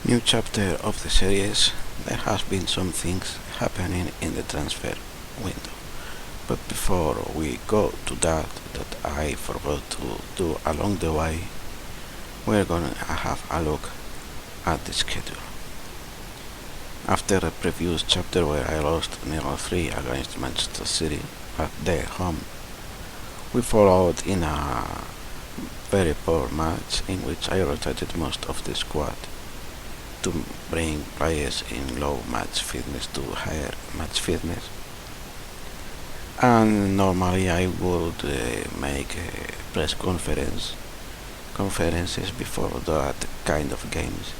New chapter of the series. There has been some things happening in the transfer window. But before we go to that I forgot to do along the way, we're gonna have a look at the schedule. After the previous chapter where I lost 0-3 against Manchester City at their home, we followed in a very poor match in which I rotated most of the squad to bring players in low match fitness to higher match fitness. And normally I would make press conferences before that kind of games,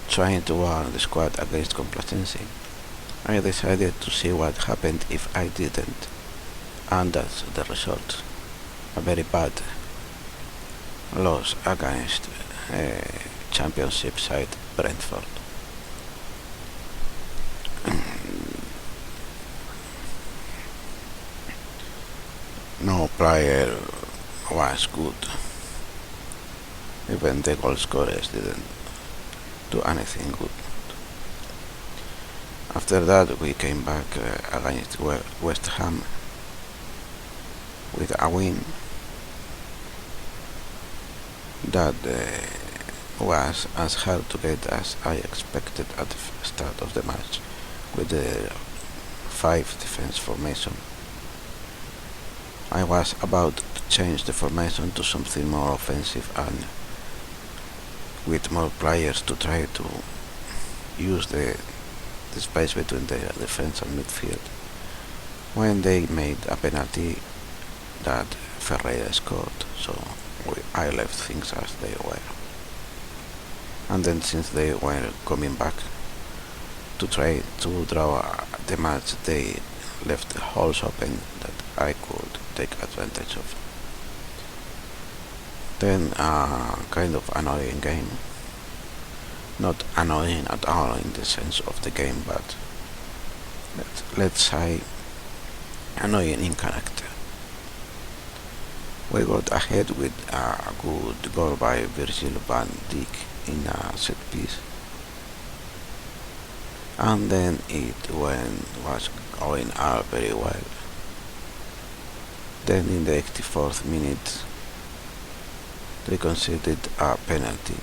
trying to warn the squad against complacency. I decided to see what happened if I didn't, and that's the result. A very bad loss against Championship side Brentford. No player was good. Even the goal scorers didn't do anything good. After that we came back against West Ham with a win that was as hard to get as I expected at the start of the match with the 5 defense formation. I was about to change the formation to something more offensive and with more players to try to use the space between the defense and midfield when they made a penalty that Ferreira scored, so I left things as they were. And then since they were coming back to try to draw the match, they left the holes open that I could take advantage of. Then a kind of annoying game. Not annoying at all in the sense of the game, but let's say annoying in character. We got ahead with a good goal by Virgil van Dijk in a set piece, and then it was going all very well. Then in the 84th minute they conceded a penalty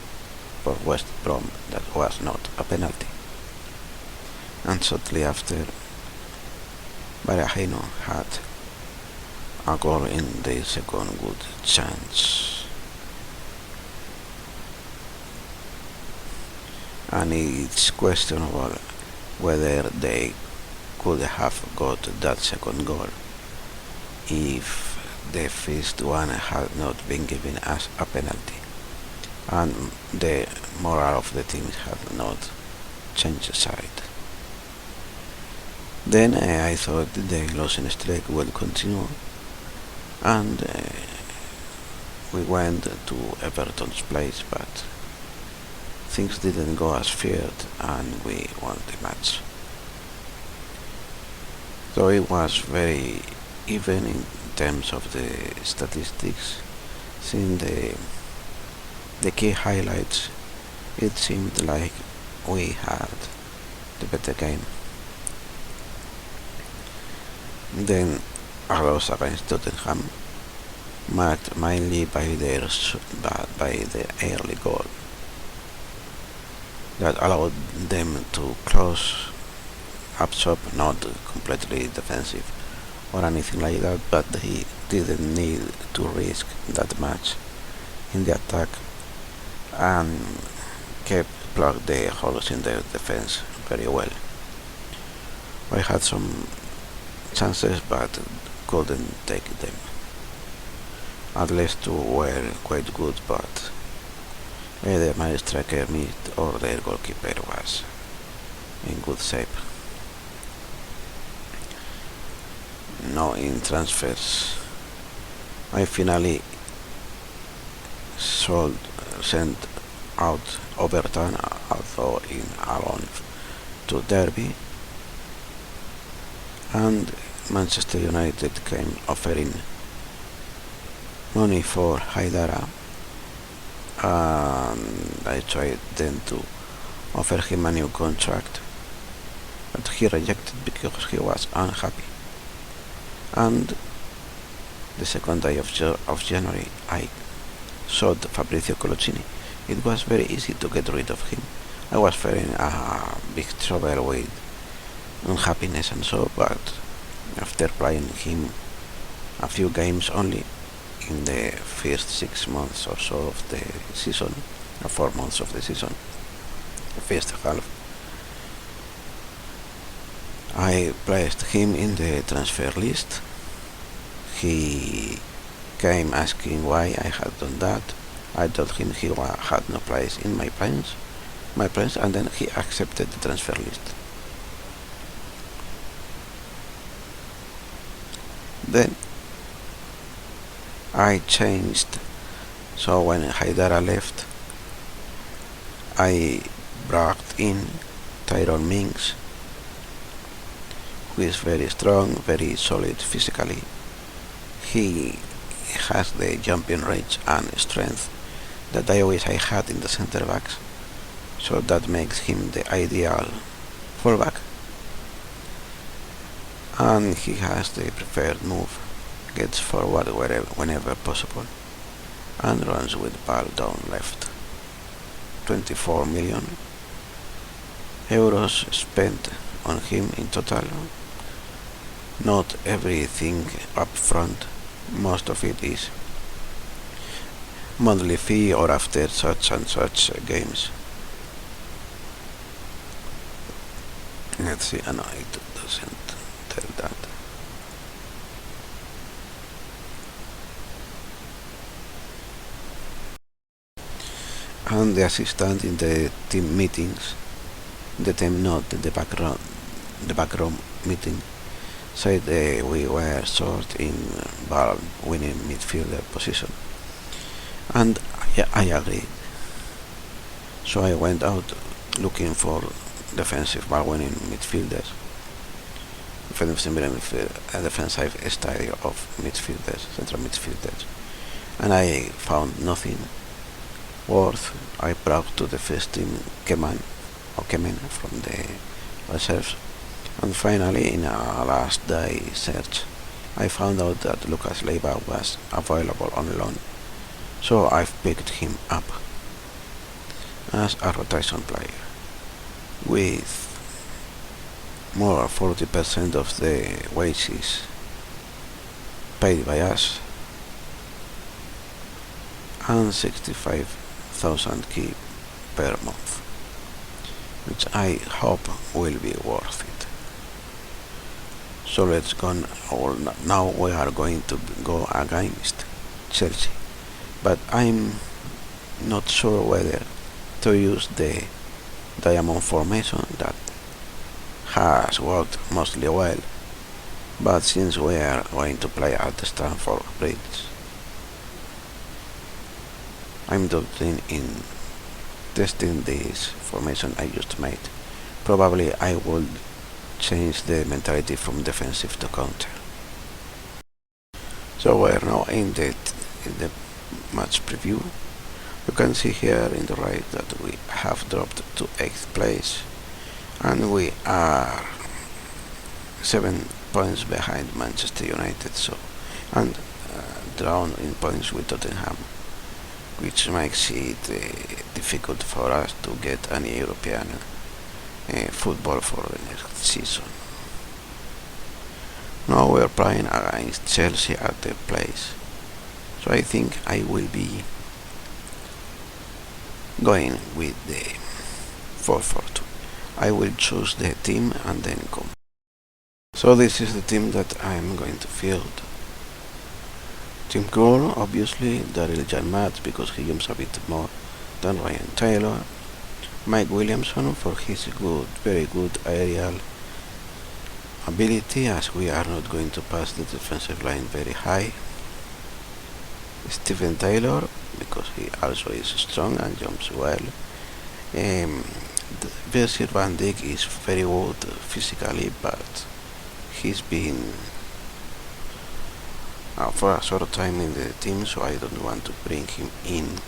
for West Brom that was not a penalty, and shortly after Barahino had a goal in the second good chance. And it's questionable whether they could have got that second goal if the first one had not been given as a penalty and the morale of the team had not changed side. Then I thought the losing streak would continue, and we went to Everton's place, but things didn't go as feared and we won the match. So it was very even in terms of the statistics. Seeing the key highlights, it seemed like we had the better game. Then a loss against Tottenham, marked mainly by the early goal that allowed them to close up shop, not completely defensive or anything like that, but they didn't need to risk that much in the attack and kept plugged the holes in the defense very well. We had some chances but couldn't take them. At least two were quite good, but either my striker missed or their goalkeeper was in good shape. Now in transfers, I finally sent out Overton, although in alone, to Derby, and Manchester United came offering money for Haidara, and I tried then to offer him a new contract, but he rejected because he was unhappy. And the second day of January, I saw Fabrizio Coloccini. It was very easy to get rid of him. I was feeling a big trouble with unhappiness and so, but after playing him a few games only in the first 6 months or so of the season, or 4 months of the season, the first half, I placed him in the transfer list. He came asking why I had done that. I told him he had no place in my plans, and then he accepted the transfer list. Then I changed, so when Haidara left, I brought in Tyrone Mings, who is very strong, very solid physically. He has the jumping range and strength that I had in the center backs, so that makes him the ideal fullback. And he has the preferred move, gets forward whenever possible, and runs with the ball down left. 24 million euros spent on him in total. Not everything up front, most of it is monthly fee or after such and such games. Let's see, no, it doesn't tell that. And the assistant in the team meetings, the team not the backroom meeting, said we were short in ball winning midfielder position, and I agreed. So I went out looking for defensive ball winning midfielders, a defensive style of midfielders, central midfielders, and I found nothing worth. I brought to the first team Kemen from the reserves, and finally in a last day search I found out that Lucas Leiva was available on loan, so I've picked him up as a rotation player with more 40% of the wages paid by us and 65,000 key per month, which I hope will be worth it. So let's go. Now we are going to go against Chelsea, but I'm not sure whether to use the diamond formation that has worked mostly well, but since we are going to play at the Stamford Bridge, I'm doubting in testing this formation I just made. Probably I will change the mentality from defensive to counter. So we're now in the match preview. You can see here in the right that we have dropped to 8th place, and we are 7 points behind Manchester United, and drawn in points with Tottenham, which makes it difficult for us to get any European football for the next season. Now we are playing against Chelsea at the place, so I think I will be going with the 4-4-2. I will choose the team and then come. So this is the team that I'm going to field. Tim Krul, obviously, Daryl Janmat because he jumps a bit more than Ryan Taylor. Mike Williamson for his very good aerial ability, as we are not going to pass the defensive line very high. Stephen Taylor because he also is strong and jumps well. Virgil van Dijk is very good physically, but he's been for a short time in the team, so I don't want to bring him in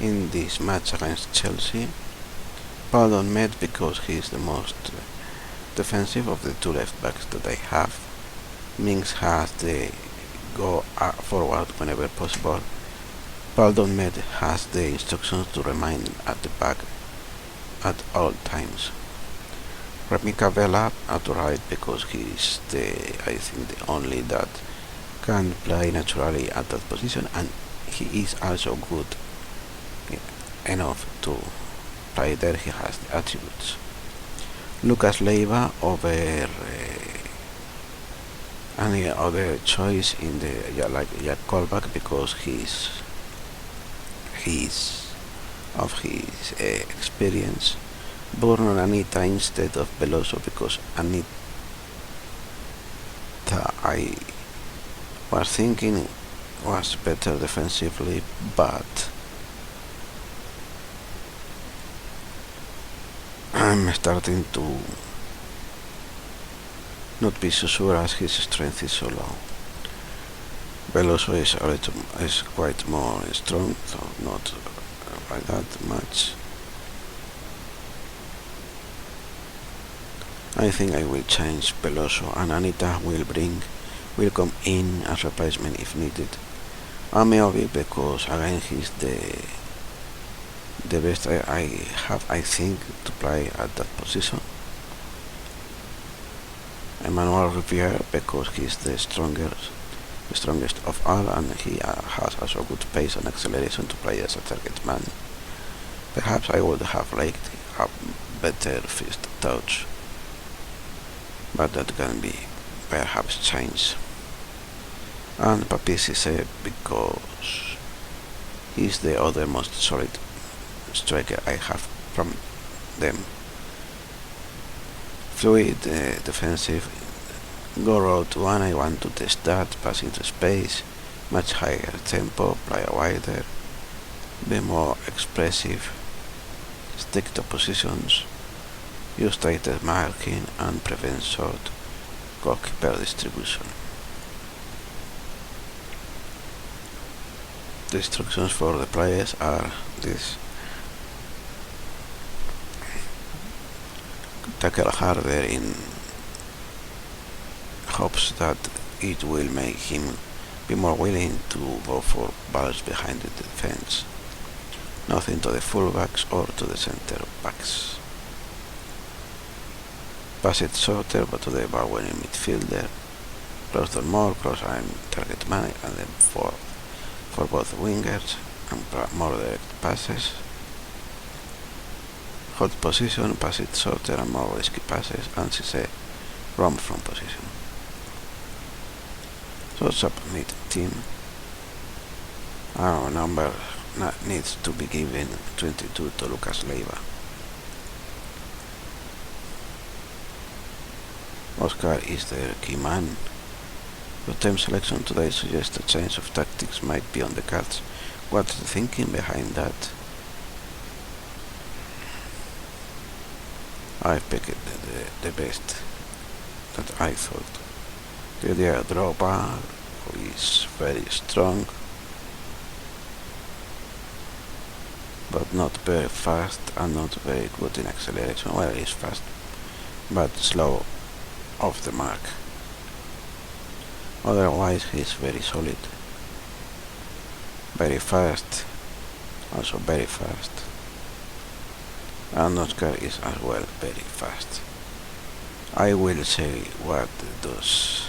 in this match against Chelsea. Pardon Med because he is the most defensive of the two left backs that they have. Mings has the go forward whenever possible. Pardon Med has the instructions to remain at the back at all times. Remy Cavella at right because he is I think the only that can play naturally at that position, and he is also good enough to play there. He has the attributes. Lucas Leiva over any other choice in the callback because he's of his experience. Bruno Anita instead of Veloso because Anita I was thinking was better defensively, but I'm starting to not be so sure as his strength is so low. Veloso is quite more strong, so not by that much. I think I will change Veloso, and Anita will come in as replacement if needed. Ameobi because again he's the best I have, I think, to play at that position. Emmanuel Riviere because he's the strongest of all, and he has also good pace and acceleration to play as a target man. Perhaps I would have liked a better first touch, but that can be perhaps changed. And Papi Cisse because he's the other most solid striker I have from them. Fluid, defensive, go route one, I want to test that, pass into space, much higher tempo, play wider, be more expressive, stick to positions, use tighter marking and prevent short goalkeeper distribution. The instructions for the players are this: tackle harder in hopes that it will make him be more willing to go for balls behind the defense, nothing to the fullbacks or to the centre backs. Pass it shorter but to the ball-winning midfielder, close the more cross-arm target man, and then for both wingers and more direct passes. Hold position, pass it shorter and more risky passes, and Cisse roam from position. So submit team. Our number needs to be given 22 to Lucas Leiva. Oscar is their key man. The team selection today suggests a change of tactics might be on the cards. What's the thinking behind that? I picked the best that I thought. Didier Drogba, who is very strong, but not very fast and not very good in acceleration. Well, he's fast, but slow off the mark. Otherwise, he's very solid. Very fast, also very fast. And Oscar is as well very fast. I will say what does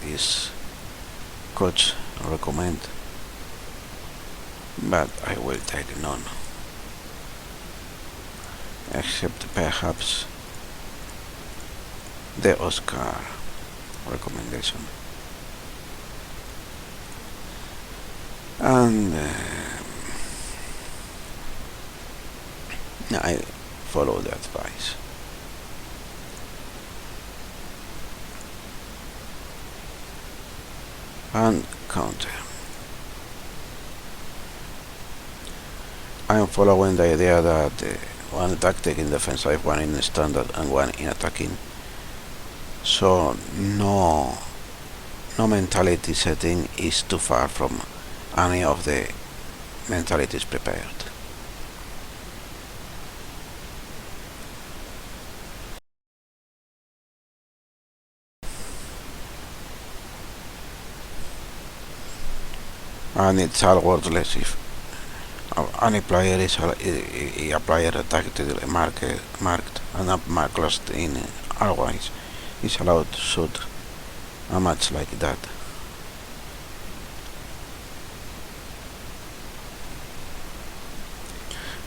this coach recommend, but I will take none, except perhaps the Oscar recommendation. And I follow the advice. And counter. I am following the idea that one tactic in defensive, one in standard, and one in attacking. So no mentality setting is too far from any of the mentalities prepared. And it's all worthless if any player is a player attacked marked and up marked lost in otherwise is allowed to shoot a match like that.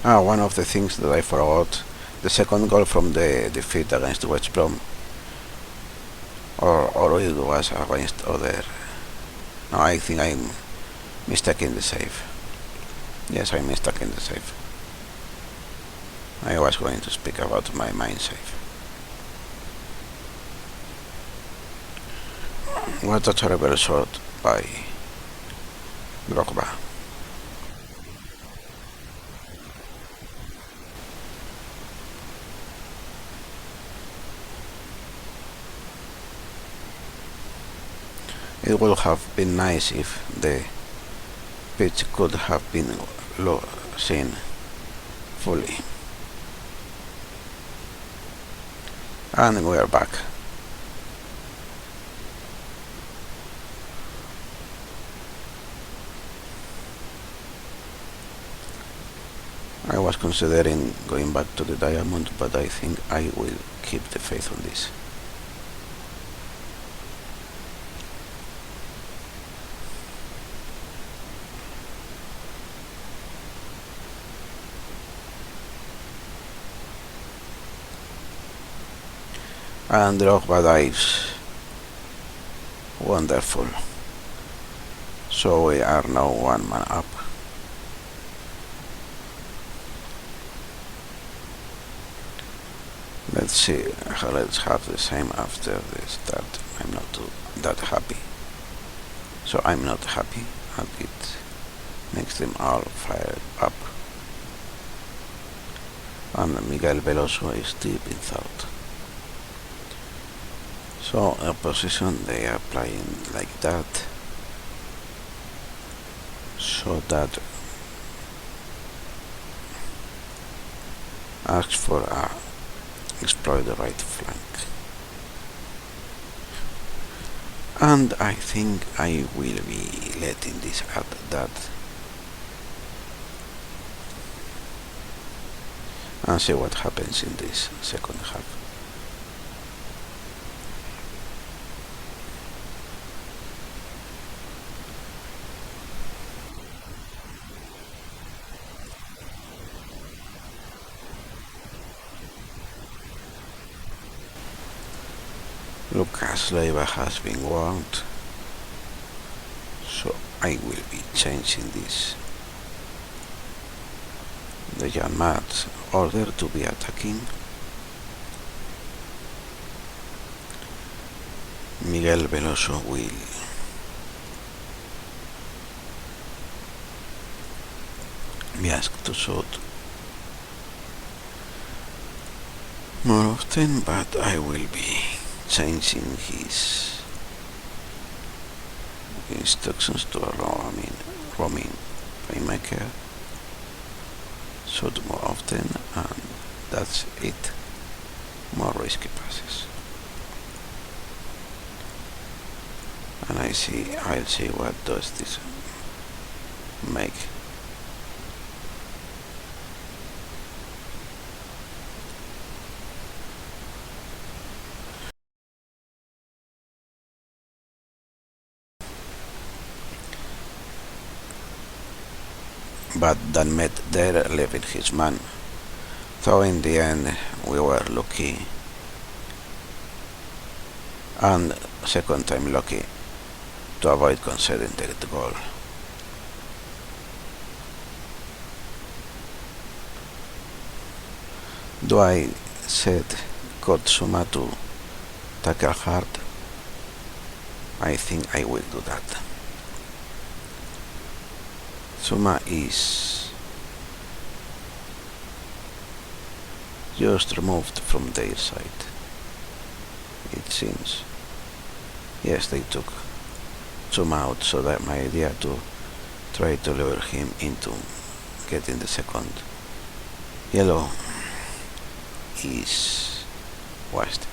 One of the things that I forgot, the second goal from the defeat against West Brom, or it was against other. No, I think I'm mistaken the save. Yes, I'm mistaken the save. I was going to speak about my main save. What a terrible shot by Drogba. It would have been nice if the pitch could have been seen fully. And we are back. I was considering going back to the diamond, but I think I will keep the faith on this. And Drogba dives. Wonderful. So we are now one man up. Let's see, let's have the same after the start. I'm not that happy. So I'm not happy, and it makes them all fired up. And Miguel Veloso is deep in thought. So a position they are playing like that, so that asks for a exploit the right flank. And I think I will be letting this at that and see what happens in this second half. Newcastle has been warned, so I will be changing this. The young Mats order to be attacking. Miguel Veloso will be asked to shoot more often, but I will be changing his instructions to a roaming playmaker, shoot more often, and that's it. More risky passes. And I'll see what does this make. But that met there leaving his man. So in the end we were lucky, and second time lucky, to avoid conceding the goal. Do I set Kotsuma to tackle hard? I think I will do that. Tsuma is just removed from their side, it seems. Yes, they took Tsuma out, so that my idea to try to lure him into getting the second yellow is wasted.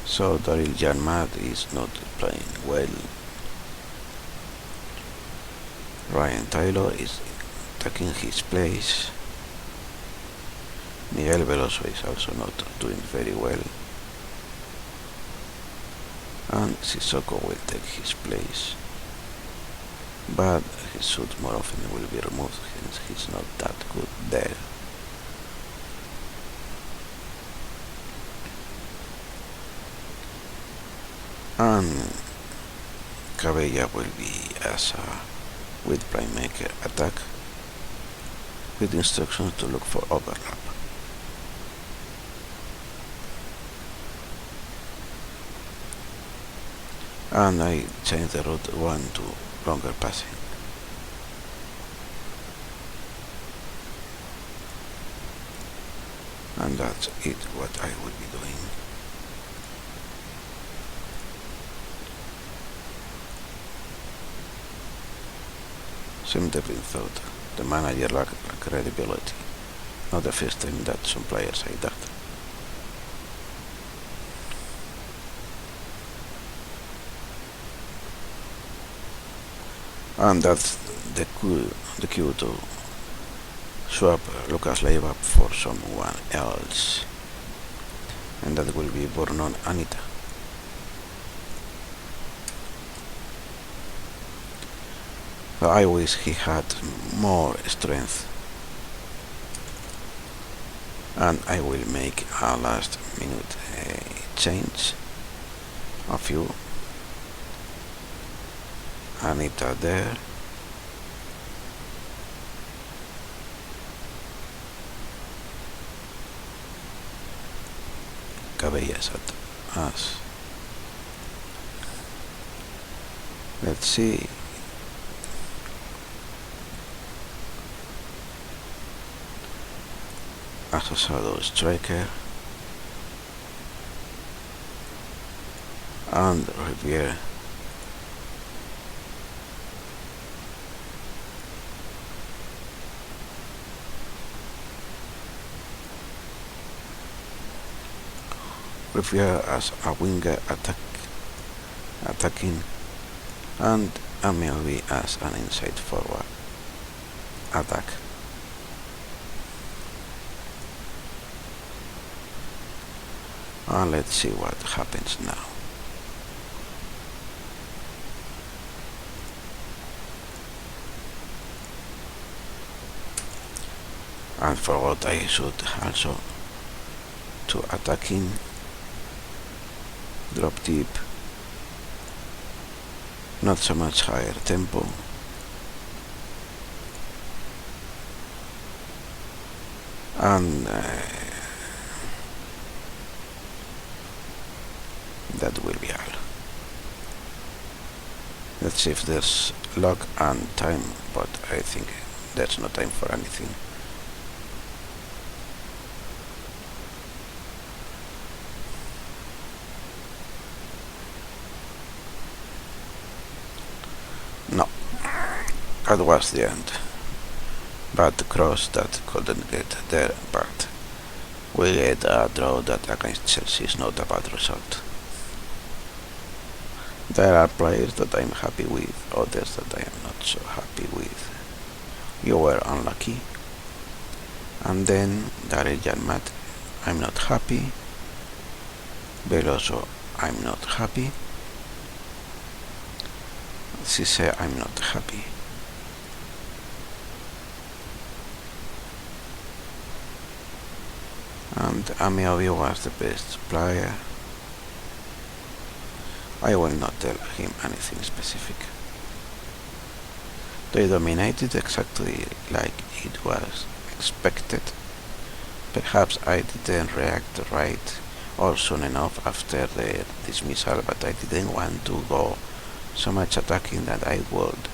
So Daryl Janmat is not playing well. Ryan Taylor is taking his place. Miguel Veloso is also not doing very well. And Sissoko will take his place. But his suit more often will be removed since he's not that good there. And Cabella will be as a with playmaker attack with instructions to look for overlap. And I changed the route 1 to longer passing. And that's it what I will be doing. Some Devin thought the manager lacked credibility. Not the first time that some players say that. And that's the cue to swap Lucas Leiva for someone else. And that will be Vernon Anita. I wish he had more strength. And I will make a last minute change. A few. Anita there. Cabellas at us. Let's see. Asosado striker. And Riviere. Riviere as a winger attacking, and Ameobi as an inside forward attack. And let's see what happens now. And forward I should also to attacking, drop deep, not so much higher tempo. And that will be all. Let's see if there's luck and time, but I think there's no time for anything. No, that was the end. Bad cross that couldn't get there, but we get a draw that against Chelsea is not a bad result. There are players that I'm happy with, others that I am not so happy with. You were unlucky. And then Daryl Janmat, I'm not happy. Veloso, I'm not happy. Cisse, I'm not happy. And Ameobi was the best player. I will not tell him anything specific. They dominated exactly like it was expected. Perhaps I didn't react right or soon enough after the dismissal, but I didn't want to go so much attacking that I would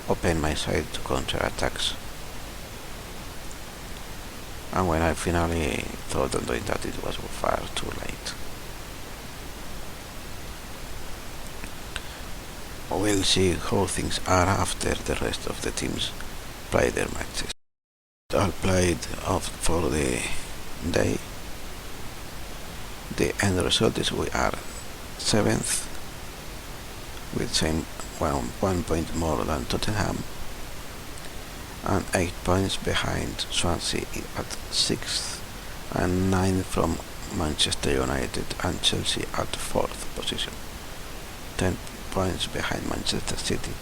open my side to counter-attacks. And when I finally thought of doing that, it was far too late. we'll see how things are after the rest of the teams play their matches. All played off for the day. The end result is we are 7th with same 1 point more than Tottenham and 8 points behind Swansea at 6th and 9 from Manchester United and Chelsea at 4th position, 10 points behind Manchester City.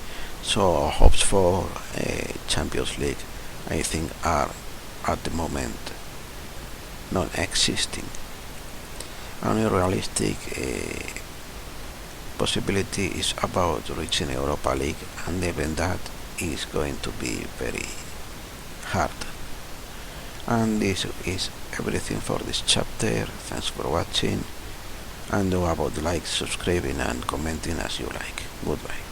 So hopes for a Champions League, I think, are at the moment non-existing. Only realistic possibility is about reaching Europa League, and even that is going to be very hard. And this is everything for this chapter. Thanks for watching, and do about like, subscribing and commenting as you like. Goodbye.